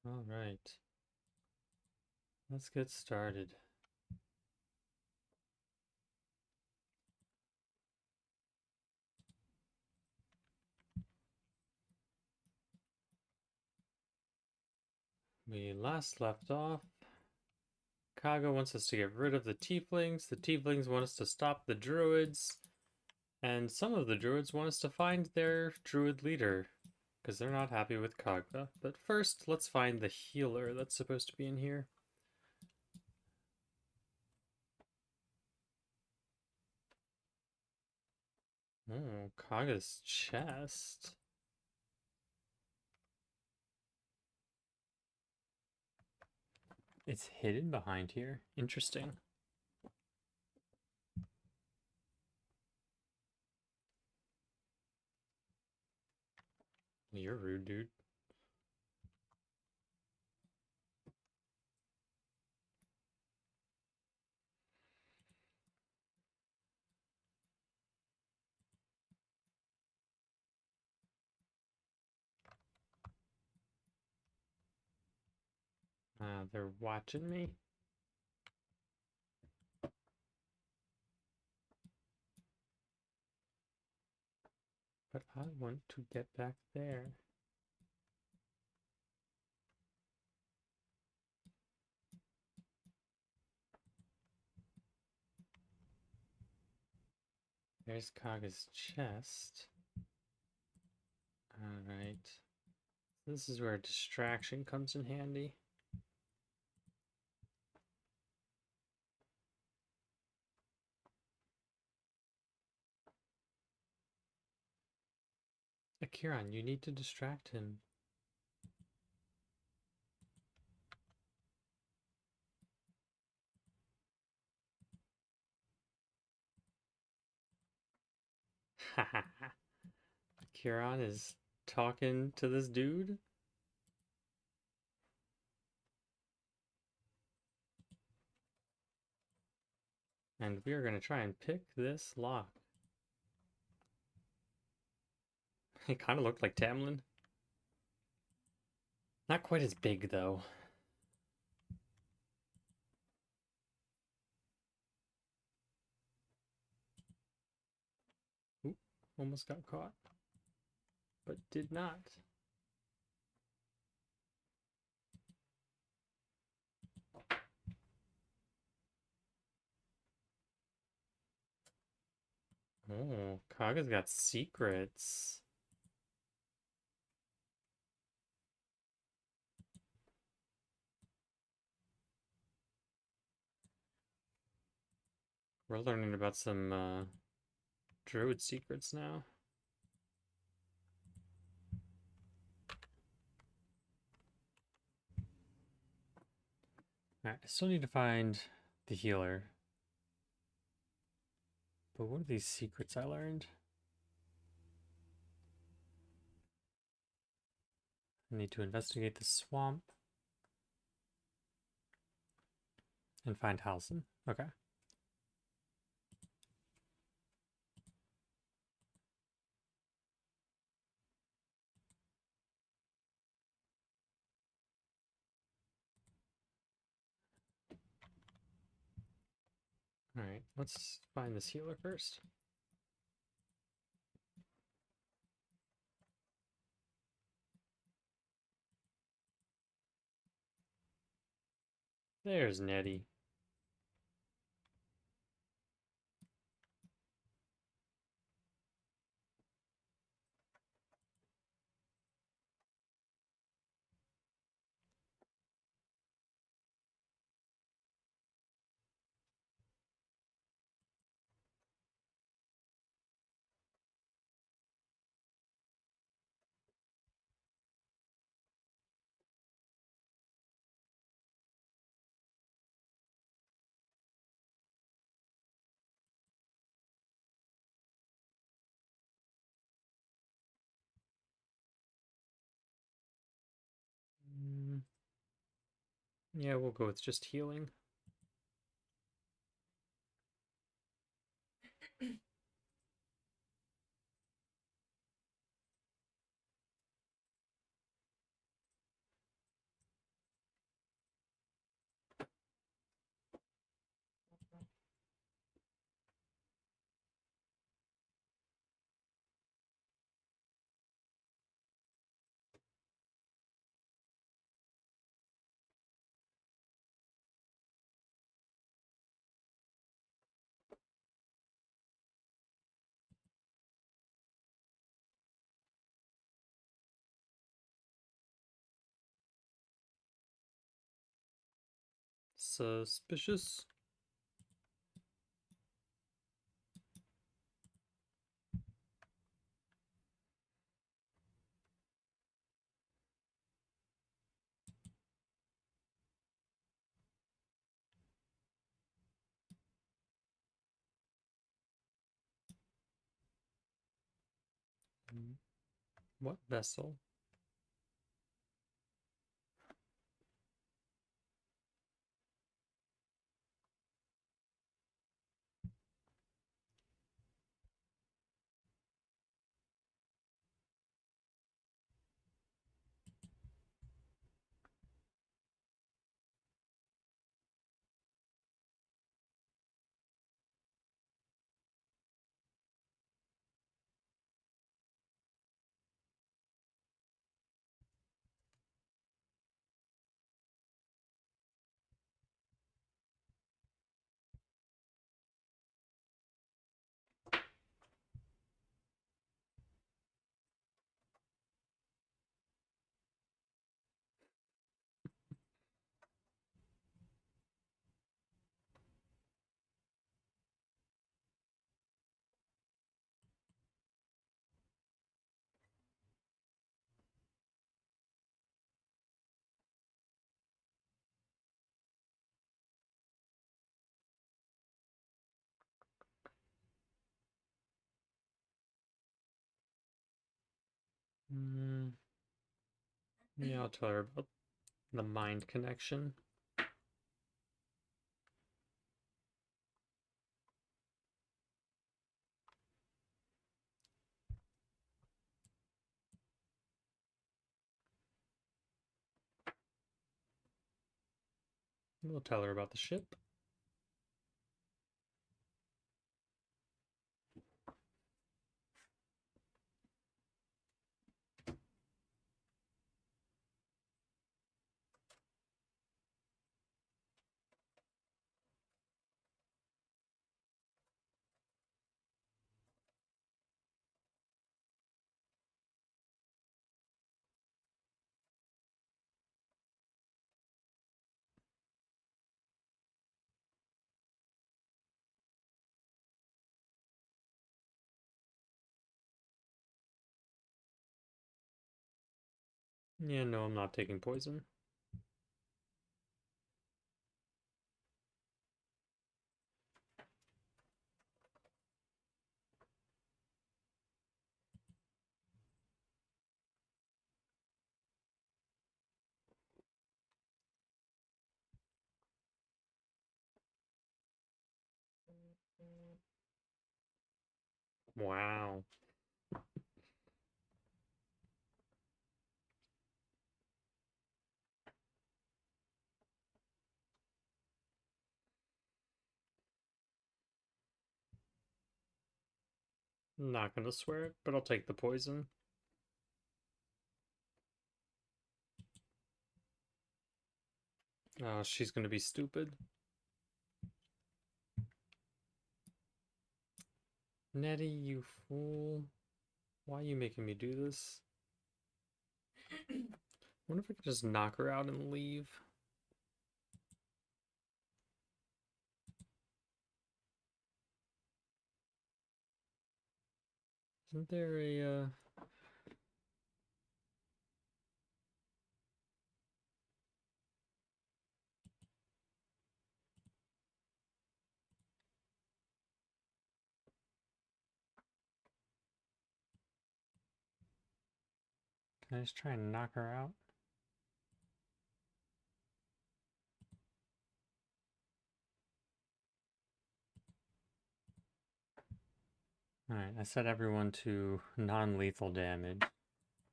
All right, let's get started. We last left off. Kaga wants us to get rid of the tieflings. The tieflings want us to stop the druids. And some of the druids want us to find their druid leader. Because they're not happy with Kaga. But first, let's find the healer that's supposed to be in here. Oh, Kaga's chest. It's hidden behind here. Interesting. You're rude, dude. They're watching me. But I want to get back there. There's Kaga's chest. Alright. This is where distraction comes in handy. Akkierron, you need to distract him. Akkierron is talking to this dude. And we are going to try and pick this lock. It kind of looked like Tamlin. Not quite as big, though. Oop, almost got caught. But did not. Oh, Kaga's got secrets. We're learning about some druid secrets now. Alright, I still need to find the healer. But what are these secrets I learned? I need to investigate the swamp. And find Halsin. Okay. Alright, let's find this healer first. There's Nettie. Yeah, we'll go with just healing. Suspicious. What vessel? Mm, yeah, I'll tell her about the mind connection. We'll tell her about the ship. Yeah, no, I'm not taking poison. Wow. I'm not gonna swear it, but I'll take the poison. Oh, she's gonna be stupid. Nettie, you fool. Why are you making me do this? I wonder if I could just knock her out and leave. Isn't there a, Can I just try and knock her out? Alright, I set everyone to non-lethal damage.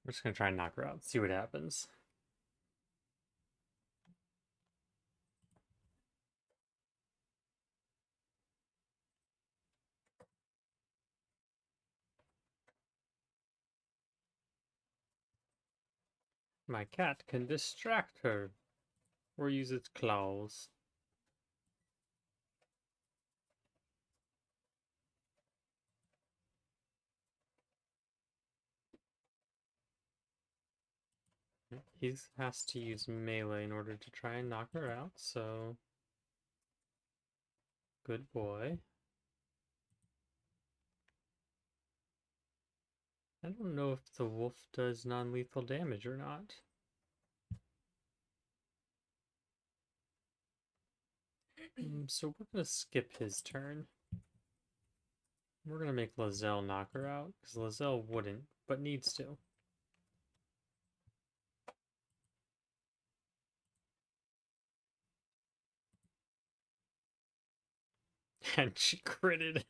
We're just gonna try and knock her out, see what happens. My cat can distract her, or use its claws. He has to use melee in order to try and knock her out, so Good boy. I don't know if the wolf does non-lethal damage or not. So we're gonna skip his turn. We're gonna make Lazelle knock her out, because Lazelle wouldn't, but needs to. And she critted.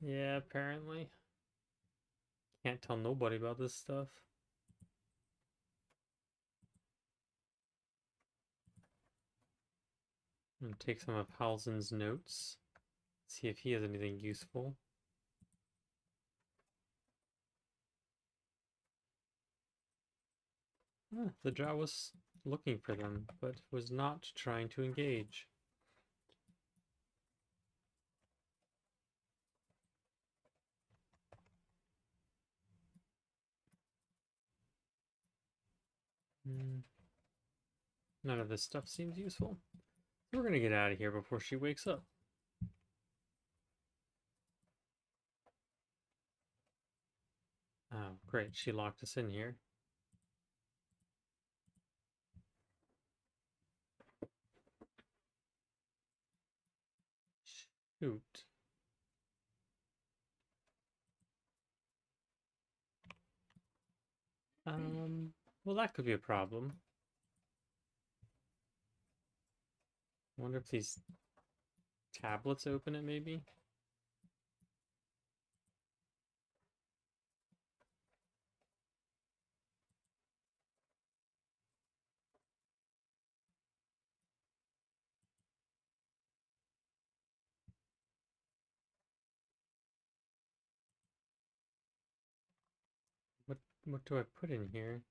Yeah, apparently. Can't tell nobody about this stuff. I'm gonna take some of Halzen's notes. See if he has anything useful. The drow was looking for them, but was not trying to engage. None of this stuff seems useful. We're gonna get out of here before she wakes up. Oh, great. She locked us in here. Shoot. Well, that could be a problem. I wonder if these tablets open it, maybe? What do I put in here?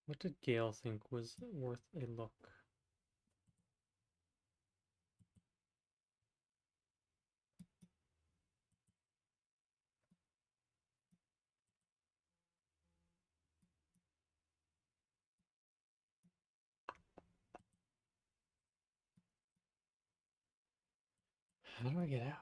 What did Gale think was worth a look? How do I get out?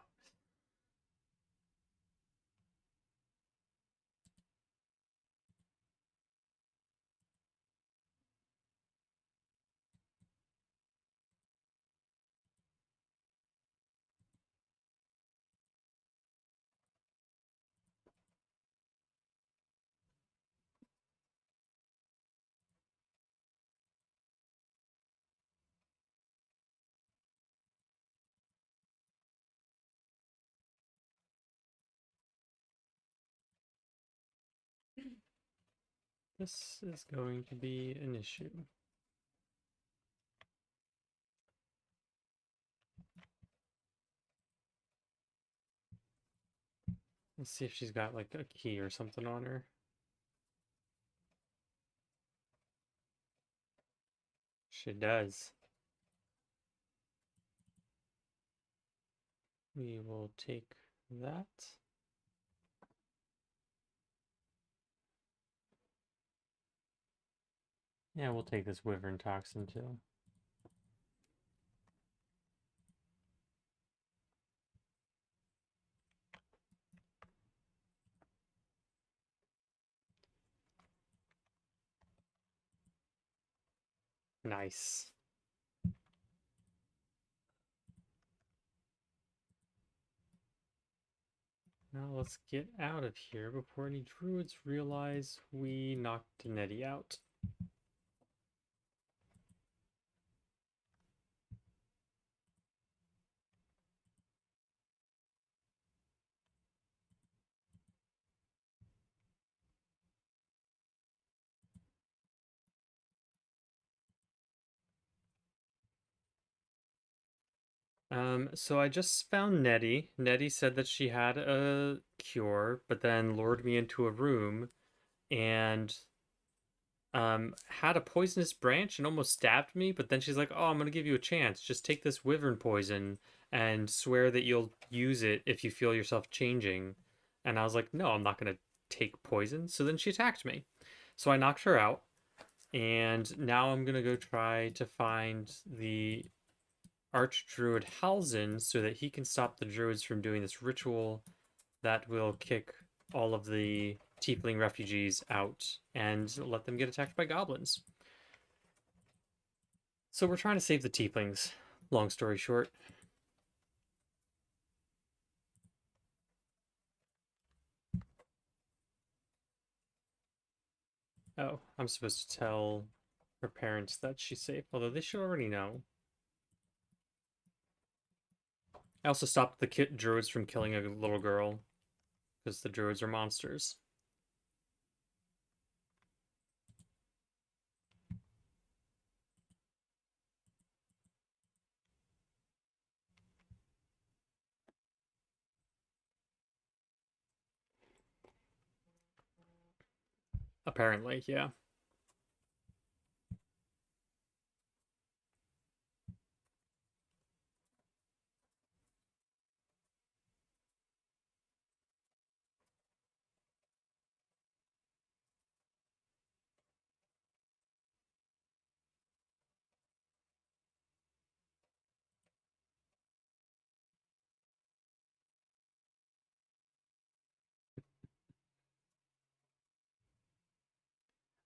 This is going to be an issue. Let's see if she's got like a key or something on her. She does. We will take that. Yeah, we'll take this wyvern toxin too. Nice. Now let's get out of here before any druids realize we knocked Nettie out. So I just found Nettie. Nettie said that she had a cure, but then lured me into a room and had a poisonous branch and almost stabbed me, but then she's like, "Oh, I'm gonna give you a chance. Just take this wyvern poison and swear that you'll use it if you feel yourself changing." And I was like, "No, I'm not gonna take poison." So then she attacked me. So I knocked her out, and now I'm gonna go try to find the Archdruid Halsin so that he can stop the druids from doing this ritual that will kick all of the tiefling refugees out and let them get attacked by goblins. So we're trying to save the tieflings, long story short. Oh, I'm supposed to tell her parents that she's safe, although they should already know. I also stopped the druids from killing a little girl, because the druids are monsters. Apparently, yeah.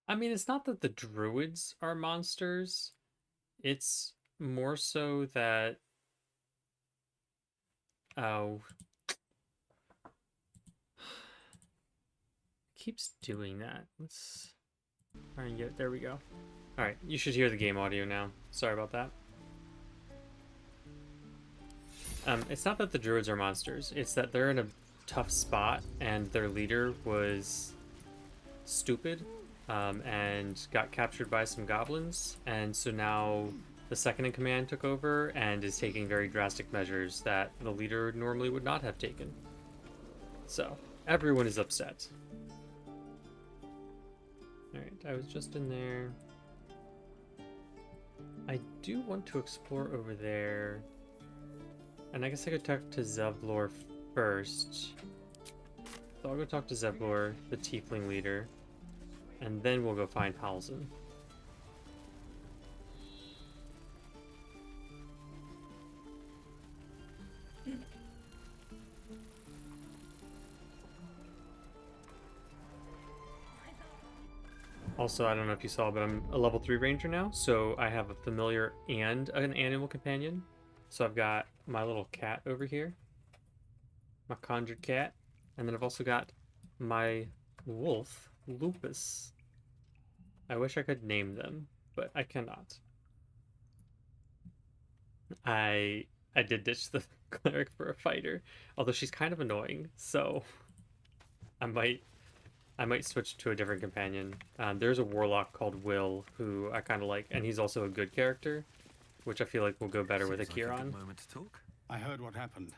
I mean, it's not that the druids are monsters, it's more so that. Oh. Keeps doing that. Let's try and get. There we go. Alright, you should hear the game audio now. Sorry about that. It's not that the druids are monsters, it's that they're in a tough spot and their leader was stupid and got captured by some goblins, and so now the second in command took over and is taking very drastic measures that the leader normally would not have taken. So, everyone is upset. Alright, I was just in there. I do want to explore over there. And I guess I could talk to Zevlor first. So I'll go talk to Zevlor, the tiefling leader. And then we'll go find Halsin. Also, I don't know if you saw, but I'm a level 3 ranger now, so I have a familiar and an animal companion. So I've got my little cat over here, my conjured cat, and then I've also got my wolf, Lupus. I wish I could name them, but I cannot. I I did ditch the cleric for a fighter, although she's kind of annoying, so I might I might switch to a different companion. There's a warlock called Will who I kind of like, and he's also a good character, which I feel like will go better with Akkierron. Moment to talk. I heard what happened.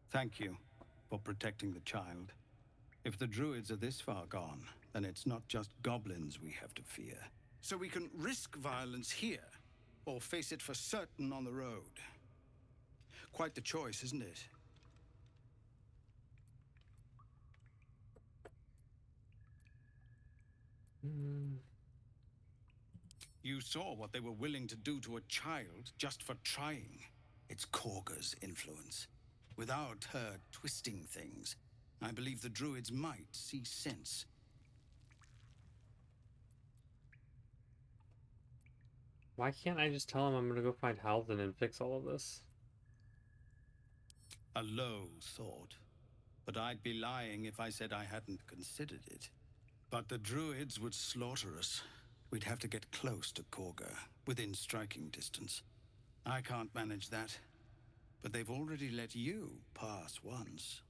Thank you for protecting the child. If the druids are this far gone, then it's not just goblins we have to fear. So we can risk violence here, or face it for certain on the road. Quite the choice, isn't it? You saw what they were willing to do to a child just for trying. It's Korga's influence. Without her twisting things, I believe the druids might see sense. Why can't I just tell him I'm gonna go find Halvin and fix all of this? A low thought. But I'd be lying if I said I hadn't considered it. But the druids would slaughter us. We'd have to get close to Korga, within striking distance. I can't manage that. But they've already let you pass once.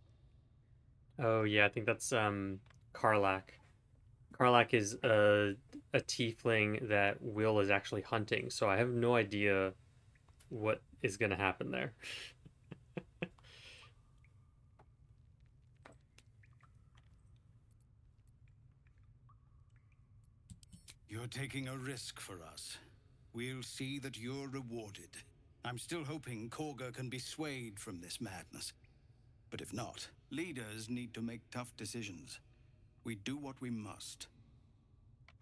Oh yeah, I think that's Karlak. Karlak is a tiefling that Will is actually hunting, so I have no idea what is gonna happen there. You're taking a risk for us. We'll see that you're rewarded. I'm still hoping Korga can be swayed from this madness. But if not, leaders need to make tough decisions. We do what we must.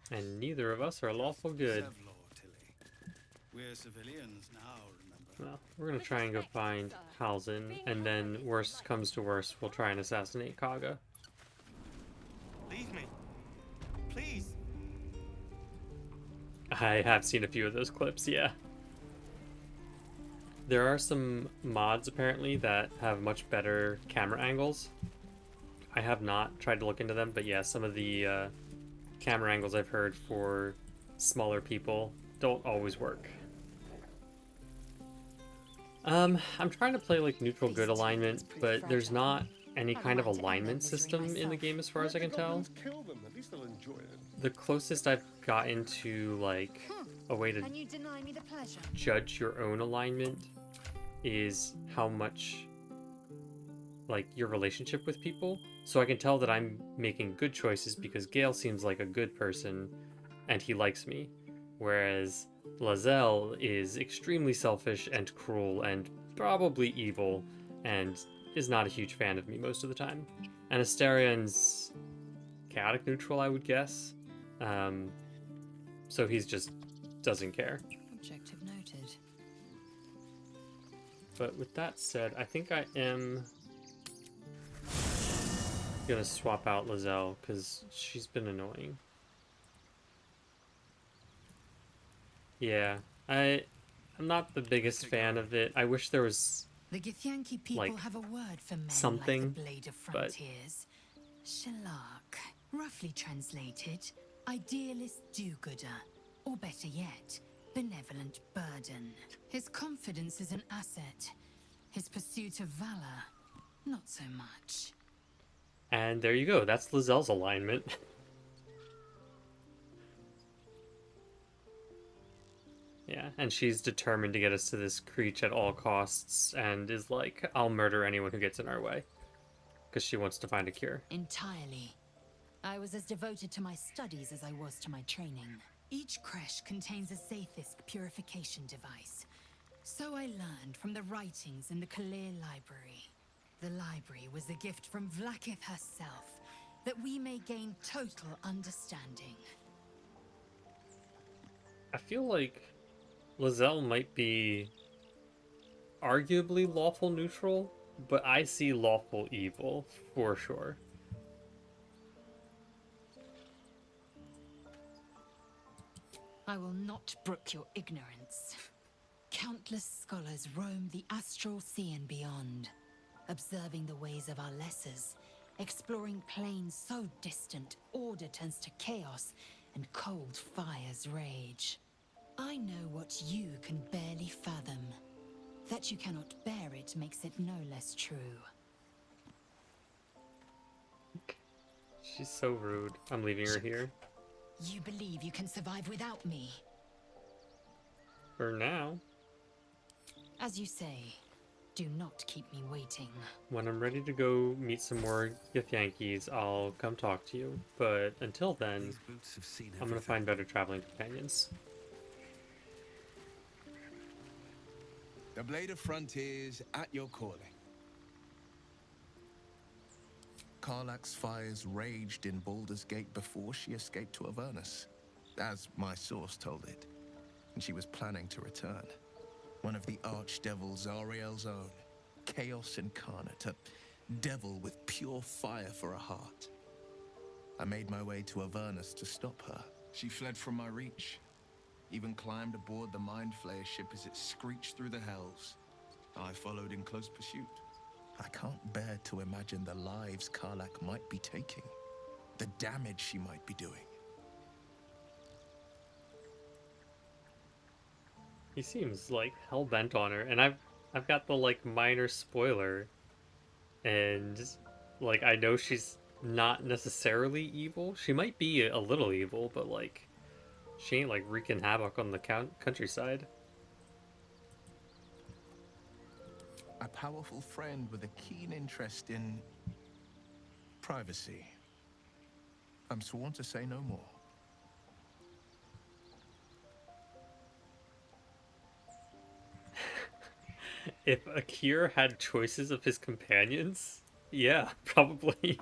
And neither of us are lawful good. Sevlor, Tilly. We're civilians now, remember? Well, we're gonna try and go find Halsin, and then worst comes to worst, we'll try and assassinate Kaga. Leave me. Please. I have seen a few of those clips, yeah. There are some mods apparently that have much better camera angles. I have not tried to look into them, but yeah, some of the camera angles I've heard for smaller people don't always work. I'm trying to play like neutral good alignment, but there's not any kind of alignment system in the game as far as I can tell. The closest I've gotten to like a way to judge your own alignment is how much like your relationship with people. So I can tell that I'm making good choices because Gale seems like a good person and he likes me, whereas Lae'zel is extremely selfish and cruel and probably evil and is not a huge fan of me most of the time. And Asterion's chaotic neutral, I would guess. So he's just doesn't care. Objective noted. But with that said, I think I am gonna swap out Lae'zel because she's been annoying. Yeah, I'm not the biggest fan of it. I wish there was The Githyanki people like, have a word for men something, like the Blade of but- Frontiers. Shalak. Roughly translated, idealist do-gooder. Or better yet, benevolent burden. His confidence is an asset. His pursuit of valor, not so much. And there you go. That's Lae'zel's alignment. Yeah, and she's determined to get us to this creature at all costs and is like, I'll murder anyone who gets in our way. Because she wants to find a cure. Entirely. I was as devoted to my studies as I was to my training. Each creche contains a Zaithisk purification device. So I learned from the writings in the Kalir Library. The library was a gift from Vlaakith herself, that we may gain total understanding. I feel like Lae'zel might be arguably lawful neutral, but I see lawful evil for sure. I will not brook your ignorance. Countless scholars roam the astral sea and beyond, observing the ways of our lessers, exploring planes so distant order turns to chaos and cold fires rage. I know what you can barely fathom. That you cannot bear it makes it no less true. She's so rude. I'm leaving her here. You believe you can survive without me? For now. As you say, do not keep me waiting. When I'm ready to go meet some more Githyankies, I'll come talk to you. But until then, These boots have seen I'm gonna find better traveling companions. The Blade of Frontiers at your calling. Karlach's fires raged in Baldur's Gate before she escaped to Avernus, as my source told it, and she was planning to return. One of the archdevils Zariel's own, Chaos Incarnate, a devil with pure fire for a heart. I made my way to Avernus to stop her. She fled from my reach, even climbed aboard the Mind Flayer ship as it screeched through the hells. I followed in close pursuit. I can't bear to imagine the lives Karlach might be taking, the damage she might be doing. He seems like hell-bent on her, and I've got the like minor spoiler, and like I know she's not necessarily evil. She might be a little evil, but like she ain't like wreaking havoc on the countryside. A powerful friend with a keen interest in privacy. I'm sworn to say no more. If Akir had choices of his companions, yeah, probably.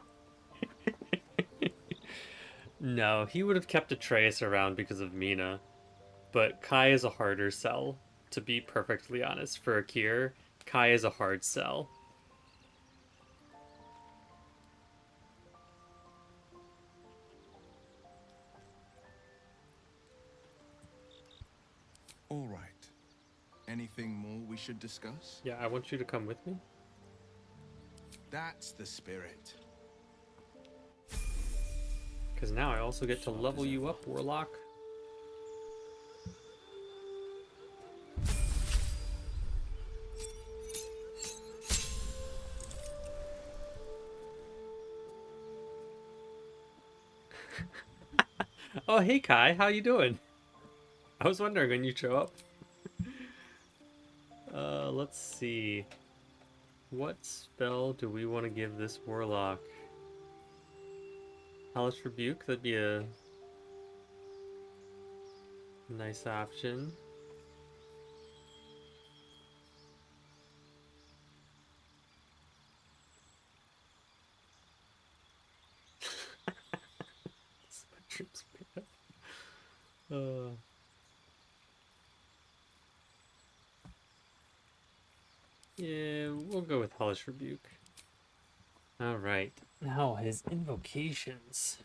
No, he would have kept Atreus around because of Mina. But Kai is a harder sell, to be perfectly honest. For Akir, Kai is a hard sell. All right. Anything more we should discuss? Yeah, I want you to come with me. That's the spirit. Because now I also get to level you up, Warlock. Oh, hey Kai, how you doing? I was wondering when you'd show up. Let's see. What spell do we want to give this Warlock? Hellish Rebuke, that'd be a nice option. uh, yeah, we'll go with Hellish Rebuke. Alright, now his invocations.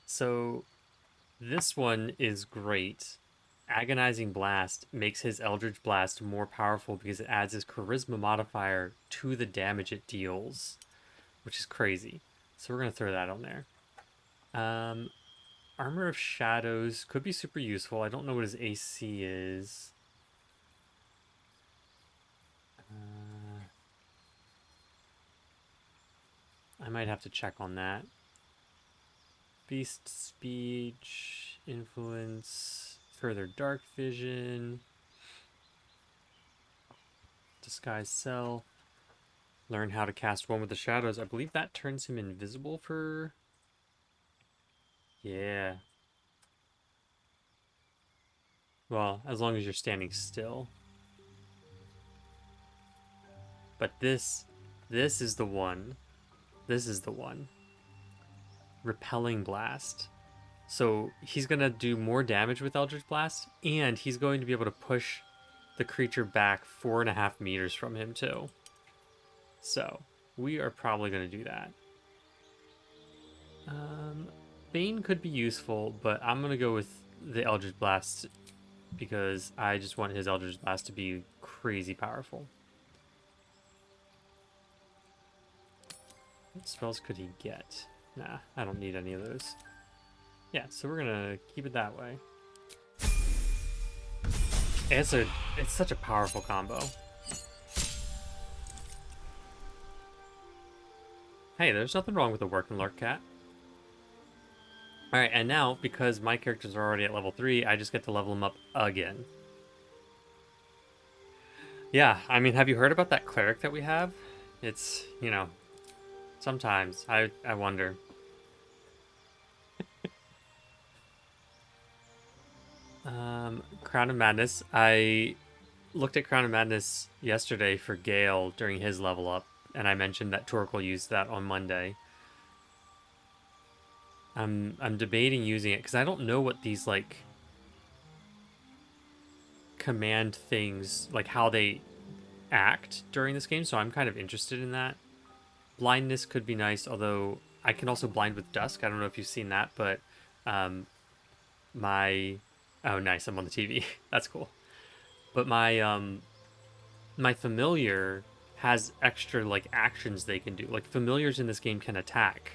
So, this one is great. Agonizing Blast makes his Eldritch Blast more powerful because it adds his Charisma modifier to the damage it deals, which is crazy. So we're going to throw that on there. Armor of Shadows could be super useful. I don't know what his AC is. I might have to check on that. Beast Speech, Influence, Further Dark Vision, Disguise Self, Learn how to cast One with the Shadows. I believe that turns him invisible for... Yeah. Well, as long as you're standing still. But this is the one. This is the one. Repelling Blast. So he's going to do more damage with Eldritch Blast, and he's going to be able to push the creature back 4.5 meters from him, too. So we are probably going to do that. Bane could be useful, but I'm going to go with the Eldritch Blast because I just want his Eldritch Blast to be crazy powerful. What spells could he get? Nah, I don't need any of those. Yeah, so we're gonna keep it that way. It's such a powerful combo. Hey, there's nothing wrong with a work and lurk cat. Alright, and now, because my characters are already at level 3, I just get to level them up again. Yeah, I mean, have you heard about that cleric that we have? It's, you know, sometimes I wonder. Crown of Madness. I looked at Crown of Madness yesterday for Gale during his level up, and I mentioned that Torquil used that on Monday. I'm debating using it because I don't know what these like command things, like how they act during this game, so I'm kind of interested in that. Blindness could be nice, although I can also blind with Dusk. I don't know if you've seen that, but oh nice, I'm on the TV. That's cool. But my familiar has extra like actions they can do. Like familiars in this game can attack.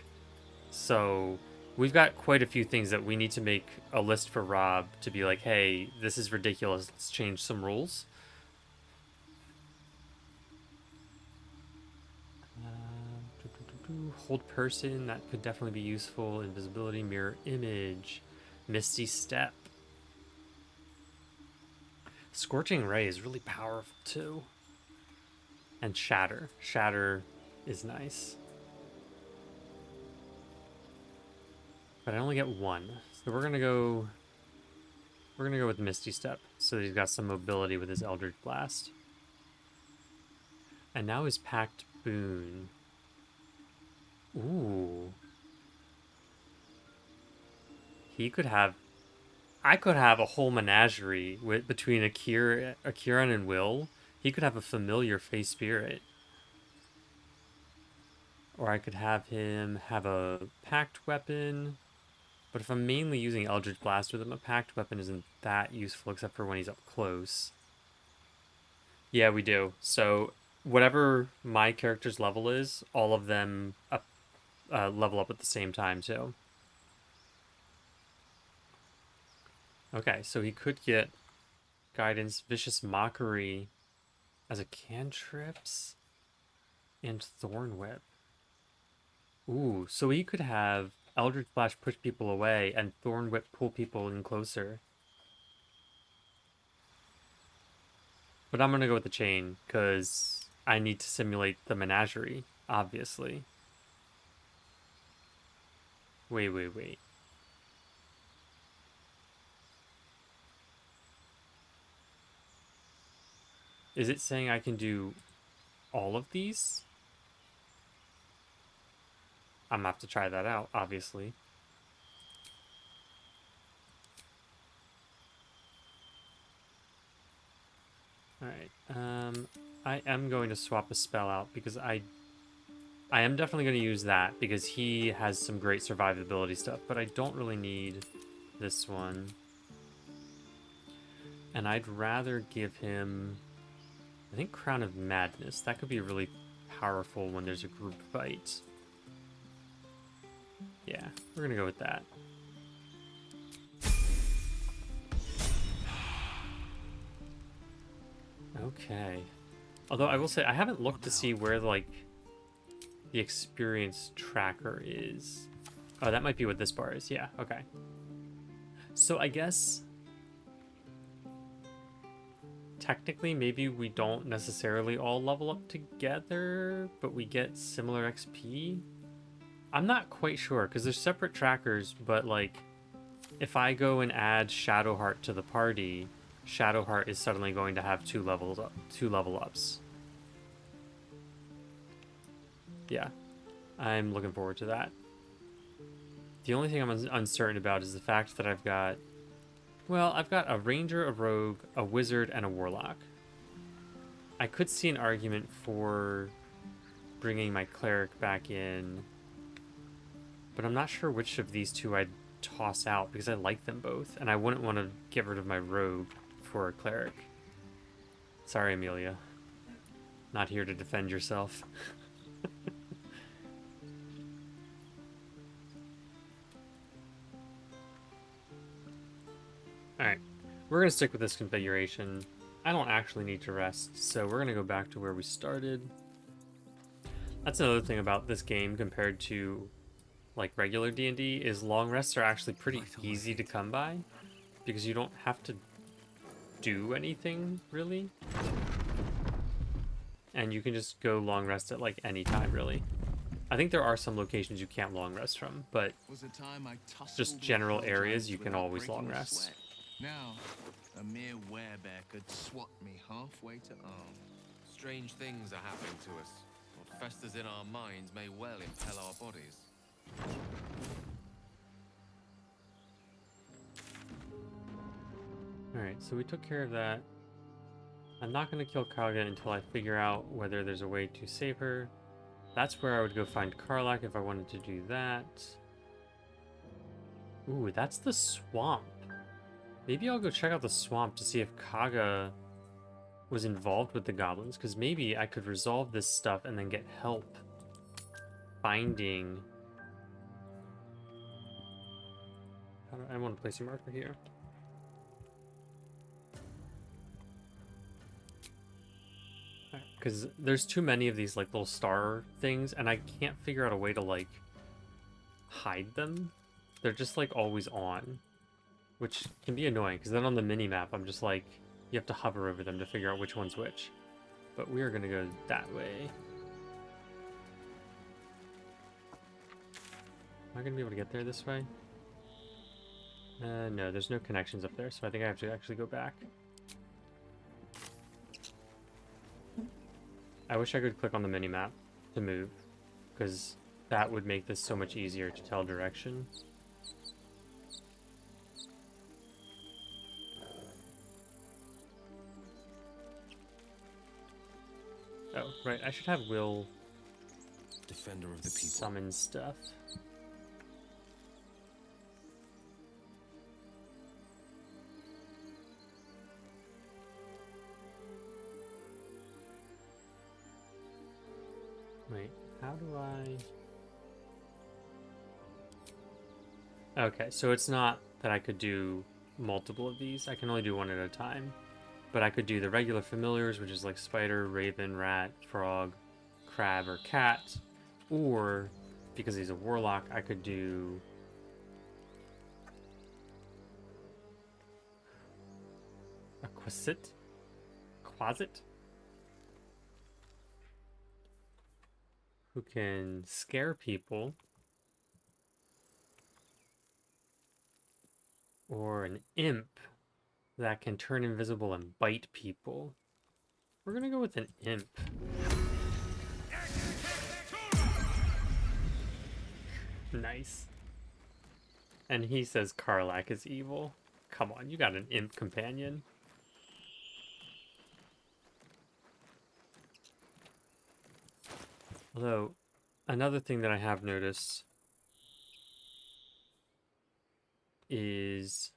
So we've got quite a few things that we need to make a list for Rob to be like, hey, this is ridiculous. Let's change some rules. Hold person, that could definitely be useful. Invisibility, mirror image, misty step. Scorching ray is really powerful too. And shatter. Shatter is nice. But I only get one. So we're gonna go with Misty Step, so he's got some mobility with his Eldritch Blast. And now his packed boon. Ooh. He could have... I could have a whole menagerie between Akkierron and Will. He could have a familiar face spirit. Or I could have him have a packed weapon. But if I'm mainly using Eldritch Blast with him, a packed weapon isn't that useful except for when he's up close. Yeah, we do. So whatever my character's level is, all of them level up at the same time too. Okay, so he could get Guidance, Vicious Mockery as a cantrips, and Thorn Whip. Ooh, so he could have Eldritch Blast push people away and Thorn Whip pull people in closer. But I'm gonna go with the chain, because I need to simulate the menagerie, obviously. Wait. Is it saying I can do all of these? I'm gonna have to try that out, obviously. Alright, I am going to swap a spell out because I am definitely going to use that because he has some great survivability stuff, but I don't really need this one. And I'd rather give him, I think, Crown of Madness. That could be really powerful when there's a group fight. Yeah, we're going to go with that. Okay. Although I will say, I haven't looked to see where, like, the experience tracker is. Oh, that might be what this bar is. Yeah, okay. So I guess... technically, maybe we don't necessarily all level up together, but we get similar XP? I'm not quite sure, because there's separate trackers, but, like, if I go and add Shadowheart to the party, Shadowheart is suddenly going to have two level ups. Yeah, I'm looking forward to that. The only thing I'm uncertain about is the fact that I've got... well, I've got a ranger, a rogue, a wizard, and a warlock. I could see an argument for bringing my cleric back in, but I'm not sure which of these two I'd toss out because I like them both, and I wouldn't want to get rid of my rogue for a cleric. Sorry, Amelia. Not here to defend yourself. Alright, we're going to stick with this configuration. I don't actually need to rest, so we're going to go back to where we started. That's another thing about this game compared to, like, regular D&D, is long rests are actually pretty easy to come by, because you don't have to do anything, really. And you can just go long rest at, like, any time, really. I think there are some locations you can't long rest from, but just general areas you can always long rest. Now, a mere werebear could swat me halfway to arm. Strange things are happening to us. What festers in our minds may well impel our bodies. Alright, so we took care of that. I'm not going to kill Kaga until I figure out whether there's a way to save her. That's where I would go find Karlach if I wanted to do that. Ooh, that's the swamp. Maybe I'll go check out the swamp to see if Kaga was involved with the goblins, because maybe I could resolve this stuff and then get help finding... I want to place a marker here. Because there's too many of these, like, little star things, and I can't figure out a way to, like, hide them. They're just, like, always on, which can be annoying, because then on the mini-map, I'm just, like, you have to hover over them to figure out which one's which. But we are going to go that way. Am I going to be able to get there this way? No, there's no connections up there, so I think I have to actually go back. I wish I could click on the mini-map to move, because that would make this so much easier to tell direction. Oh, right, I should have Will Defender of the people. summon stuff. Wait, how do I... Okay, so it's not that I could do multiple of these. I can only do one at a time. But I could do the regular familiars, which is like spider, raven, rat, frog, crab, or cat. Or, because he's a warlock, I could do... a quasit? Quasit? Who can scare people. Or an imp that can turn invisible and bite people. We're gonna go with an imp. Nice. And he says Karlak is evil. Come on, you got an imp companion. Although, another thing that I have noticed is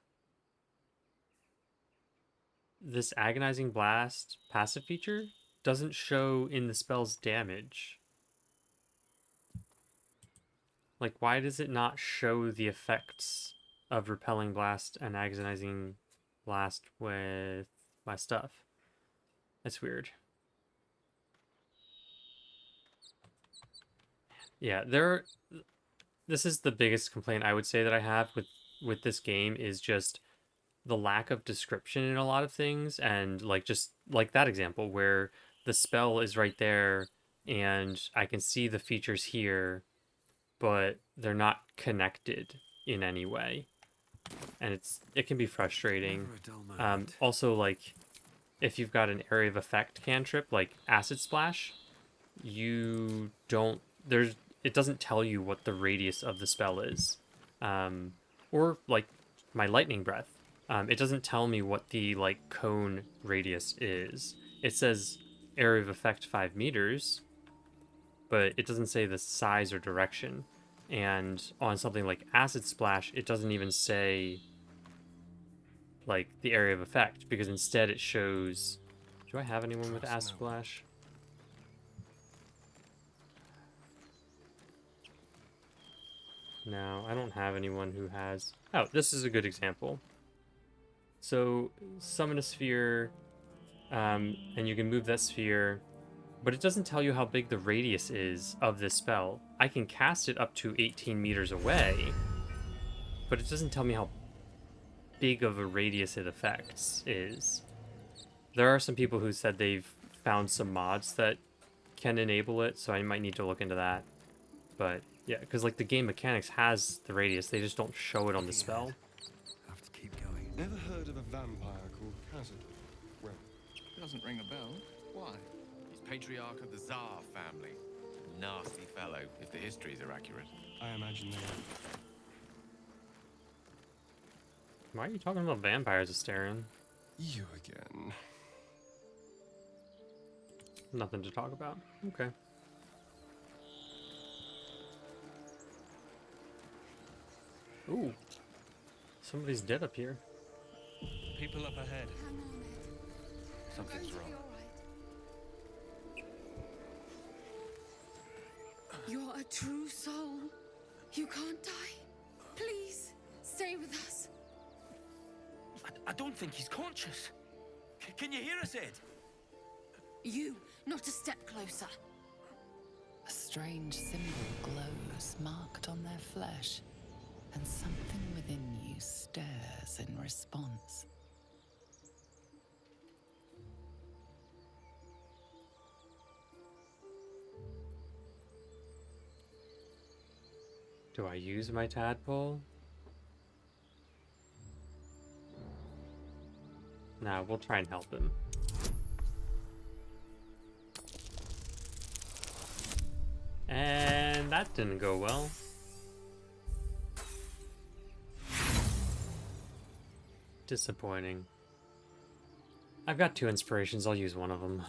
this Agonizing Blast passive feature doesn't show in the spell's damage. Like, why does it not show the effects of Repelling Blast and Agonizing Blast with my stuff? That's weird. Yeah, this is the biggest complaint I would say that I have with this game is just the lack of description in a lot of things, and like just like that example where the spell is right there and I can see the features here, but they're not connected in any way, and it can be frustrating. Never a dull moment. Also, like if you've got an area of effect cantrip like Acid Splash, you don't it doesn't tell you what the radius of the spell is, or like my Lightning Breath. It doesn't tell me what the like cone radius is. It says area of effect 5 meters, but it doesn't say the size or direction. And on something like Acid Splash, it doesn't even say like the area of effect, because instead it shows... Do I have anyone with Acid Splash? No, I don't have anyone who has... Oh, this is a good example. So, summon a sphere, and you can move that sphere, but it doesn't tell you how big the radius is of this spell. I can cast it up to 18 meters away, but it doesn't tell me how big of a radius it affects is. There are some people who said they've found some mods that can enable it, so I might need to look into that. But yeah, because like the game mechanics has the radius, they just don't show it on the spell. Have to keep going. Never heard of a vampire called Hazard? Well, Doesn't ring a bell. Why? He's patriarch of the Tsar family. Nasty fellow, if the histories are accurate. I imagine they are. Why are you talking about vampires, Astarion? You again. Nothing to talk about. Okay. Ooh. Somebody's dead up here. People up ahead. Hang on, Ed. Something's You're going wrong. to be all right. You're a true soul. You can't die. Please, stay with us. I don't think he's conscious. Can you hear us, Ed? You, not a step closer. A strange symbol glows, marked on their flesh, and something within you stirs in response. Do I use my tadpole? Nah, we'll try and help him. And that didn't go well. Disappointing. I've got 2 inspirations, I'll use one of them.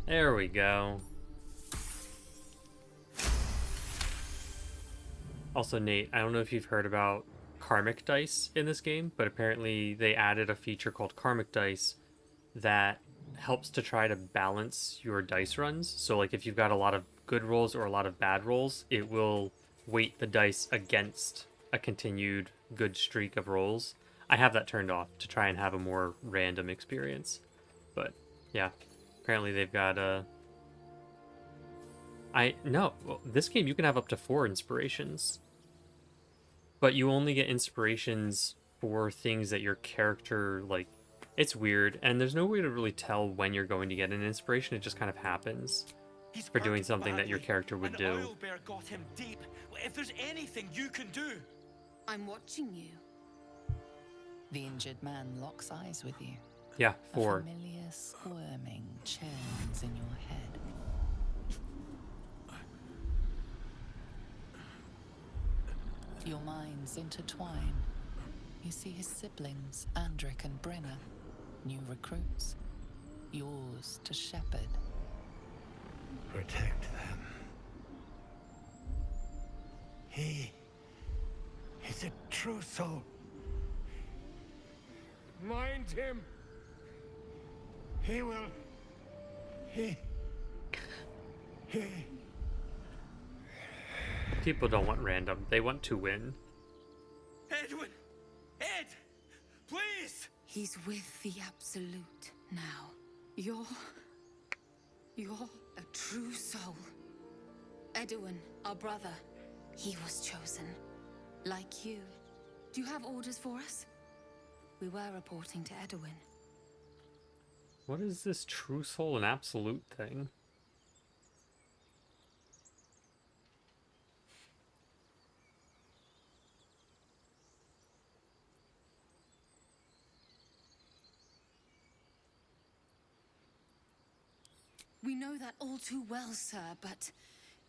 There we go. Also, Nate, I don't know if you've heard about karmic dice in this game, but apparently they added a feature called karmic dice that helps to try to balance your dice runs. So like if you've got a lot of good rolls or a lot of bad rolls, it will weight the dice against a continued good streak of rolls. I have that turned off to try and have a more random experience. But yeah, apparently they've got this game you can have up to 4 inspirations. But you only get inspirations for things that your character, like, it's weird, and there's no way to really tell when you're going to get an inspiration. It just kind of happens He's for doing hurt something that your badly, character would and do. Owlbear got him deep. If there's anything you can do. I'm watching you. The injured man locks eyes with you. Yeah, A 4. familiar squirming churns in your head. Your minds intertwine. You see his siblings, Andric and Brenna, new recruits, yours to shepherd. Protect them. He is a true soul. Mind him. He will. He. People don't want random. They want to win. Edwin! Ed! Please! He's with the Absolute now. You're a true soul. Edwin, our brother, he was chosen. Like you. Do you have orders for us? We were reporting to Edwin. What is this true soul and absolute thing? We know that all too well, sir, but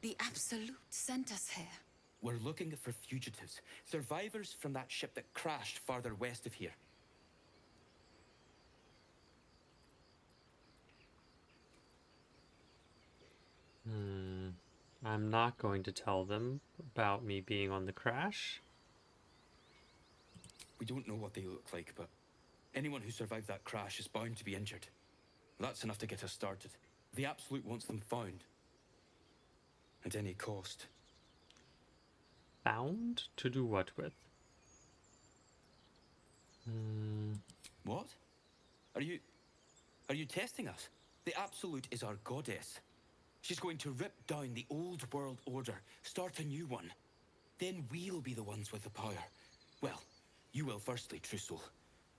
the Absolute sent us here. We're looking for fugitives, survivors from that ship that crashed farther west of here. I'm not going to tell them about me being on the crash. We don't know what they look like, but anyone who survived that crash is bound to be injured. That's enough to get us started. The Absolute wants them found. At any cost. Found? To do what with? What? Are you testing us? The Absolute is our goddess. She's going to rip down the old world order, start a new one. Then we'll be the ones with the power. Well, you will firstly, True Soul.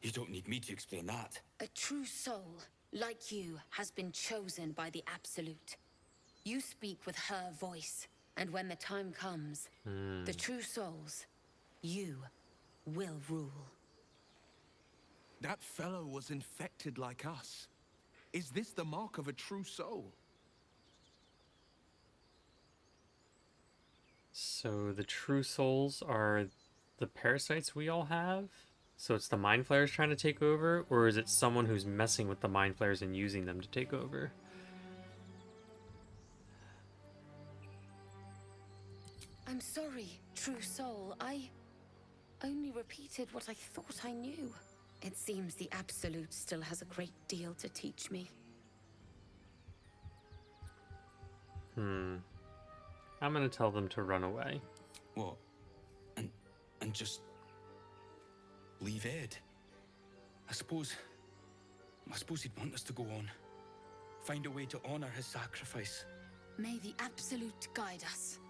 You don't need me to explain that. A true soul, like you, has been chosen by the Absolute. You speak with her voice, and when the time comes, the true souls, you will rule. That fellow was infected like us. Is this the mark of a true soul? So the true souls are the parasites we all have? So it's the mind flayers trying to take over? Or is it someone who's messing with the mind flayers and using them to take over? I'm sorry, true soul. I only repeated what I thought I knew. It seems the Absolute still has a great deal to teach me. I'm gonna tell them to run away. What? And just leave Ed? I suppose he'd want us to go on. Find a way to honor his sacrifice. May the Absolute guide us.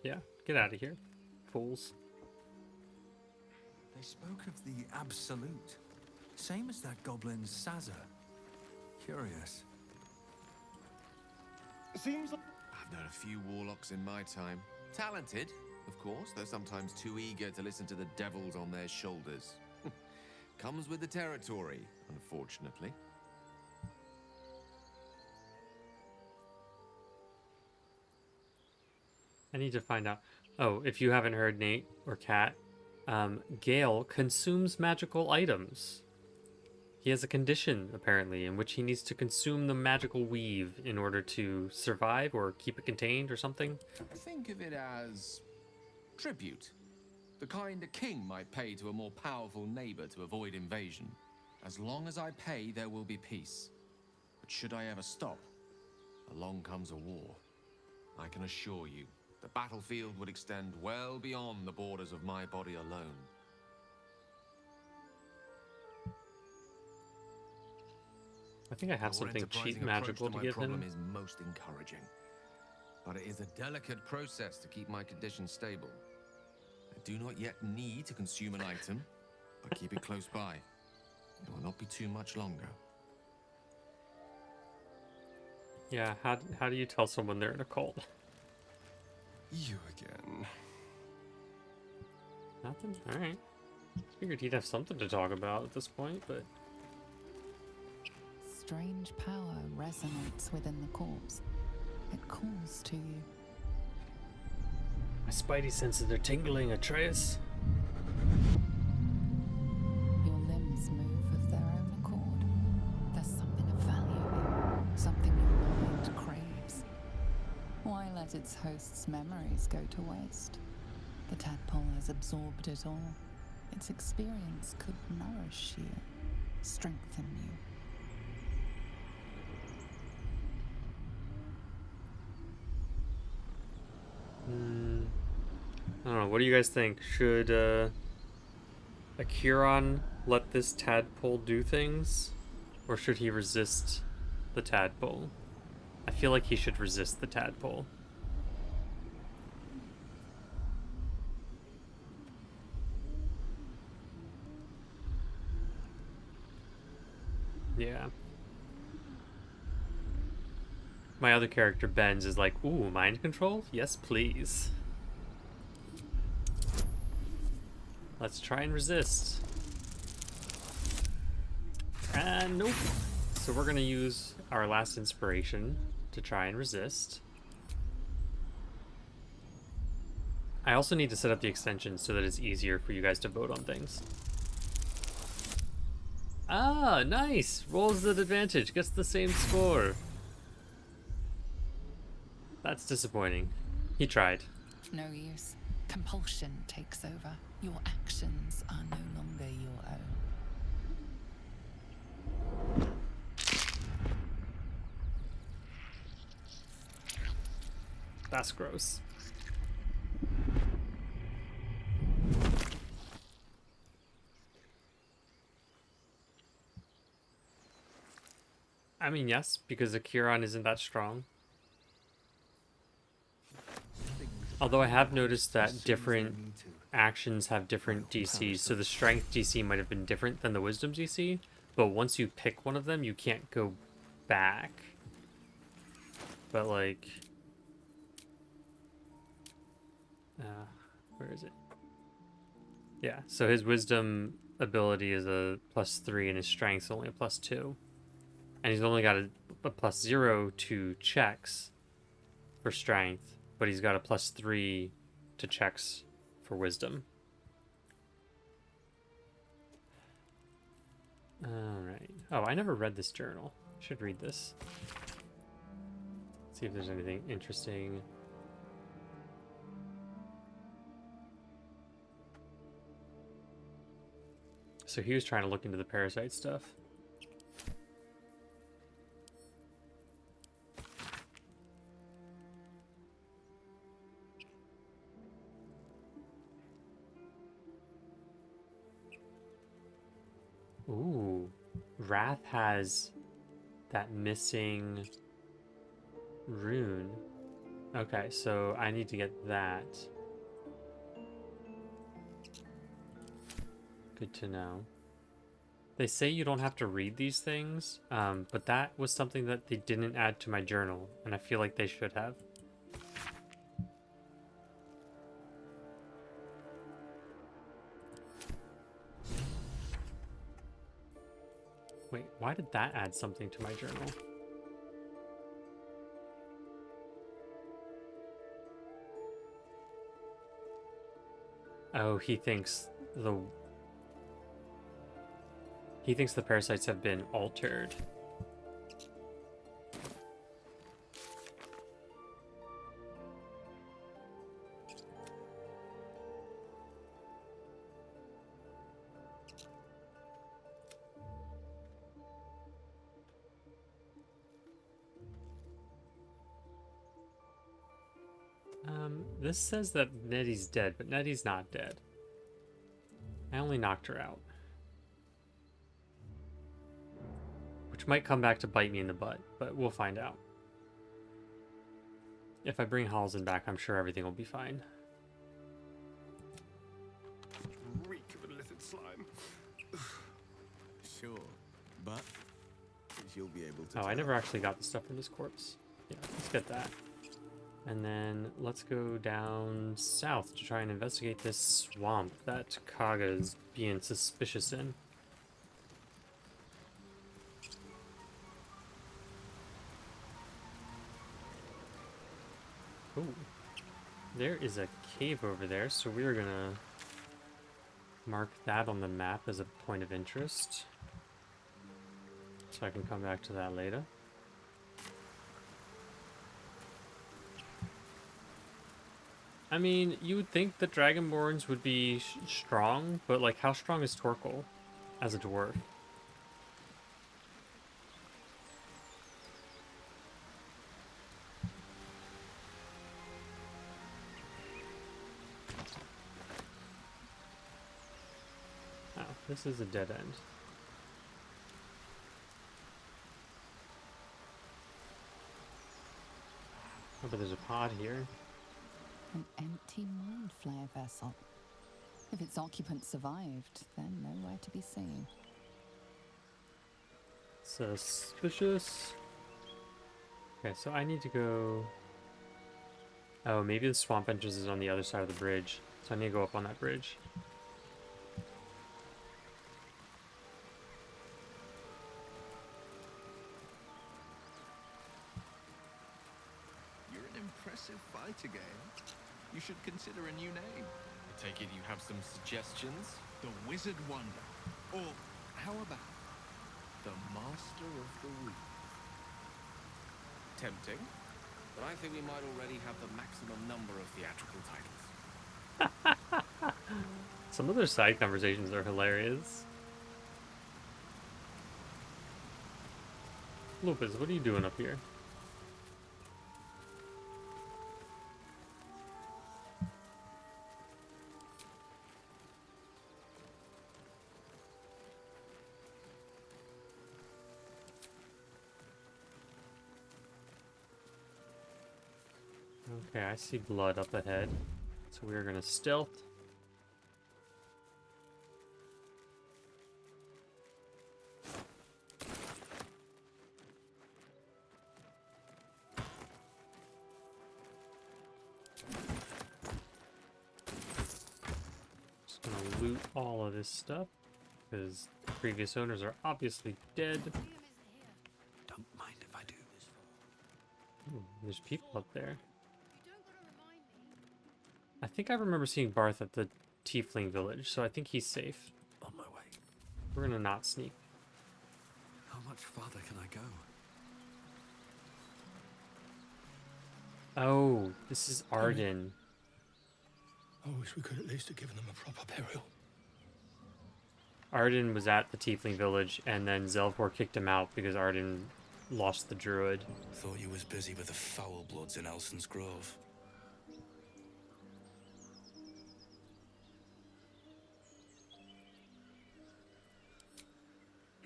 Yeah, get out of here, fools. They spoke of the Absolute. Same as that goblin Sazza. Curious. Seems like I've known a few warlocks in my time. Talented, of course, though sometimes too eager to listen to the devils on their shoulders. Comes with the territory, unfortunately. I need to find out. Oh, if you haven't heard, Nate or Kat, Gale consumes magical items. He has a condition, apparently, in which he needs to consume the magical weave in order to survive or keep it contained or something. Think of it as tribute. The kind a king might pay to a more powerful neighbor to avoid invasion. As long as I pay, there will be peace. But should I ever stop, along comes a war. I can assure you, the battlefield would extend well beyond the borders of my body alone. I think I have Your something cheap enterprising magical approach to my give problem him. is most encouraging. But it is a delicate process to keep my condition stable. I do not yet need to consume an item, but keep it close by. It will not be too much longer. Yeah, how do you tell someone they're in a cult? You again. Nothing? Alright. Figured he'd have something to talk about at this point, but... Strange power resonates within the corpse. It calls to you. My spidey senses are tingling, Atreus. Your limbs move of their own accord. There's something of value here, something your mind craves. Why let its host's memories go to waste? The tadpole has absorbed it all. Its experience could nourish you, strengthen you. I don't know, what do you guys think? Should Akkierron let this tadpole do things? Or should he resist the tadpole? I feel like he should resist the tadpole. Yeah. My other character, Benz, is like, ooh, mind control? Yes, please. Let's try and resist. And nope. So we're gonna use our last inspiration to try and resist. I also need to set up the extensions so that it's easier for you guys to vote on things. Ah, nice! Rolls at advantage, gets the same score. That's disappointing. He tried. No use. Compulsion takes over. Your actions are no longer your own. That's gross. I mean, yes, because Akkierron isn't that strong. Although I have noticed that different actions have different DCs, so the strength DC might have been different than the wisdom DC, but once you pick one of them, you can't go back. But like... where is it? Yeah, so his wisdom ability is a +3 and his strength's only a +2. And he's only got a +0 to checks for strength, but he's got a +3 to checks for wisdom. Alright. Oh, I never read this journal. Should read this. See if there's anything interesting. So he was trying to look into the parasite stuff. Ooh, Wrath has that missing rune. Okay, so I need to get that. Good to know. They say you don't have to read these things, but that was something that they didn't add to my journal, and I feel like they should have. Wait, why did that add something to my journal? Oh, he thinks the parasites have been altered. This says that Nettie's dead, but Nettie's not dead. I only knocked her out. Which might come back to bite me in the butt, but we'll find out. If I bring Halsin back, I'm sure everything will be fine. Reek of illicit slime. Sure, but you'll be able to. Oh, I never actually got the stuff from this corpse. Yeah, let's get that. And then let's go down south to try and investigate this swamp that Kaga's being suspicious in. Ooh. There is a cave over there, so we're gonna mark that on the map as a point of interest. So I can come back to that later. I mean, you would think that Dragonborns would be strong, but like, how strong is Torkel as a dwarf? Oh, this is a dead end. Oh, but there's a pod here. An empty mind flare vessel. If its occupant survived, then nowhere to be seen. Suspicious. Okay, so I need to go... Oh, maybe the swamp entrance is on the other side of the bridge. So I need to go up on that bridge. You're an impressive fighter, Gale. You should consider a new name. I take it you have some suggestions? The Wizard Wonder. Or how about the Master of the Weave? Tempting. But I think we might already have the maximum number of theatrical titles. Some of their side conversations are hilarious. Lopez, what are you doing up here? Okay, I see blood up ahead, so we're gonna stealth. Just gonna loot all of this stuff, because the previous owners are obviously dead. Don't mind if I do. Ooh, there's people up there. I think I remember seeing Barth at the Tiefling village, so I think he's safe. On my way. We're gonna not sneak. How much farther can I go? Oh, this is Arden. I wish we could at least have given them a proper burial. Arden was at the Tiefling village, and then Zelvor kicked him out because Arden lost the druid. Thought you was busy with the foul bloods in Elson's Grove.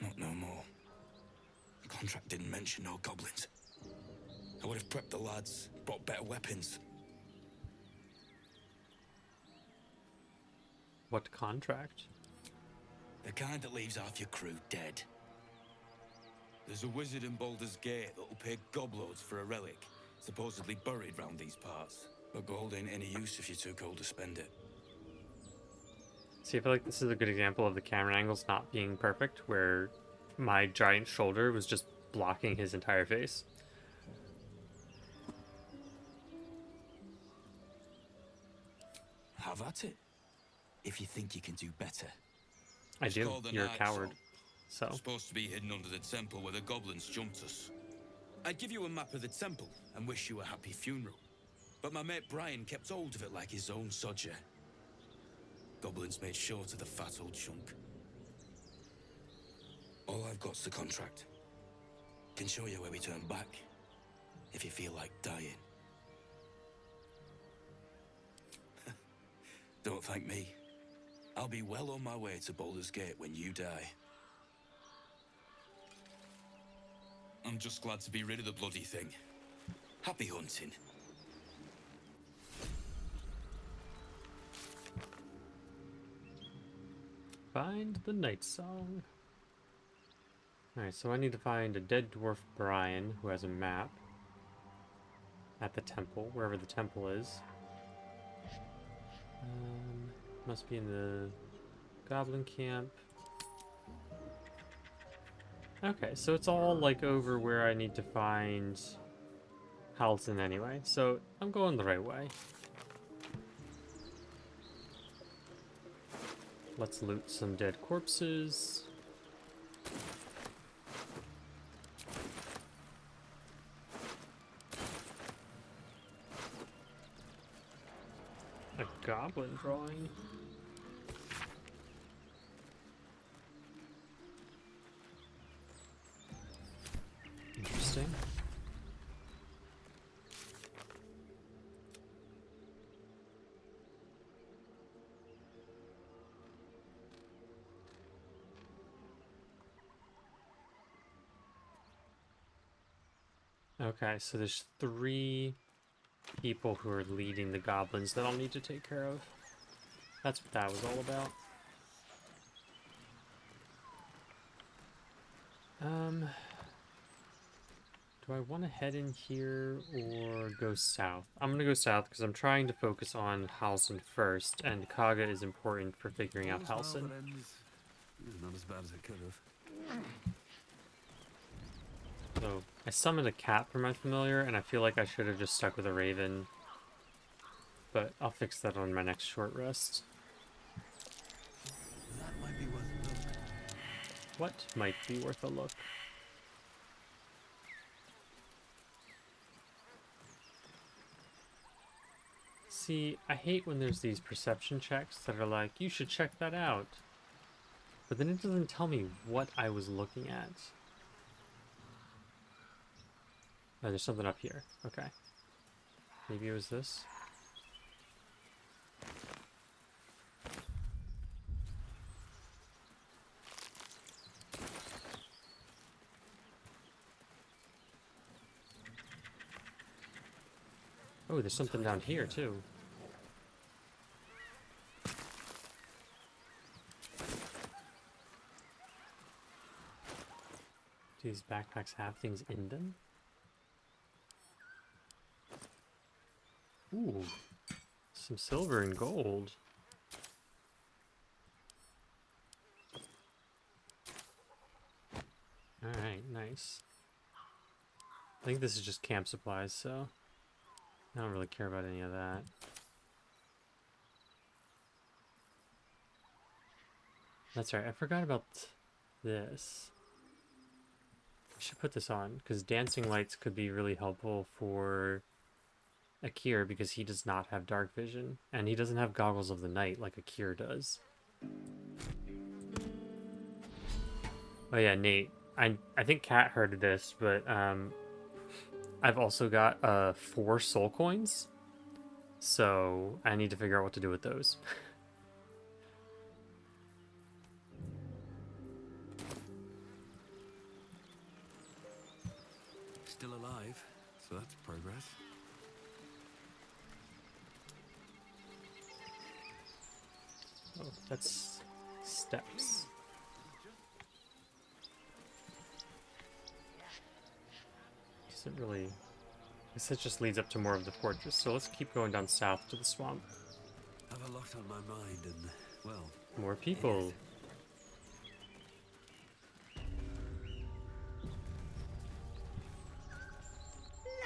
Not no more. The contract didn't mention no goblins. I would have prepped the lads, brought better weapons. What contract? The kind that leaves half your crew dead. There's a wizard in Baldur's Gate that'll pay gobloads for a relic, supposedly buried round these parts. But gold ain't any use if you're too cold to spend it. See, I feel like this is a good example of the camera angles not being perfect, where my giant shoulder was just blocking his entire face. Have at it. if you think you can do better. I It's do. called the You're a Nag coward. Song. So. Supposed to be hidden under the temple where the goblins jumped us. I'd give you a map of the temple and wish you a happy funeral. But my mate Brian kept hold of it like his own sodger. Goblins made short of the fat old chunk. All I've got's the contract. Can show you where we turn back, if you feel like dying. Don't thank me. I'll be well on my way to Baldur's Gate when you die. I'm just glad to be rid of the bloody thing. Happy hunting. Find the Night Song. Alright, so I need to find a dead dwarf Brian who has a map at the temple, wherever the temple is. Must be in the goblin camp. Okay, so it's all like over where I need to find Halton anyway, so I'm going the right way. Let's loot some dead corpses. A goblin drawing. Interesting. Okay, so there's 3 people who are leading the goblins that I'll need to take care of. That's what that was all about. Do I want to head in here or go south? I'm going to go south because I'm trying to focus on Halsin first, and Kaga is important for figuring out Halsin. Not as bad as it could have. So, I summoned a cat for my familiar, and I feel like I should have just stuck with a raven. But I'll fix that on my next short rest. That might be worth a look. What might be worth a look? See, I hate when there's these perception checks that are like, you should check that out. But then it doesn't tell me what I was looking at. Oh, there's something up here. Okay. Maybe it was this. Oh, there's something down here, too. Do these backpacks have things in them? Ooh, some silver and gold. Alright, nice. I think this is just camp supplies, so I don't really care about any of that. That's right, I forgot about this. I should put this on, because dancing lights could be really helpful for Akkierron, because he does not have dark vision, and he doesn't have goggles of the night like Akkierron does. Oh yeah, Nate. I think Kat heard of this, but I've also got 4 soul coins, so I need to figure out what to do with those. Still alive, so that's progress. Oh, that's steps. Doesn't really... I guess it just leads up to more of the fortress, so let's keep going down south to the swamp. I have a lot on my mind and, well... More people.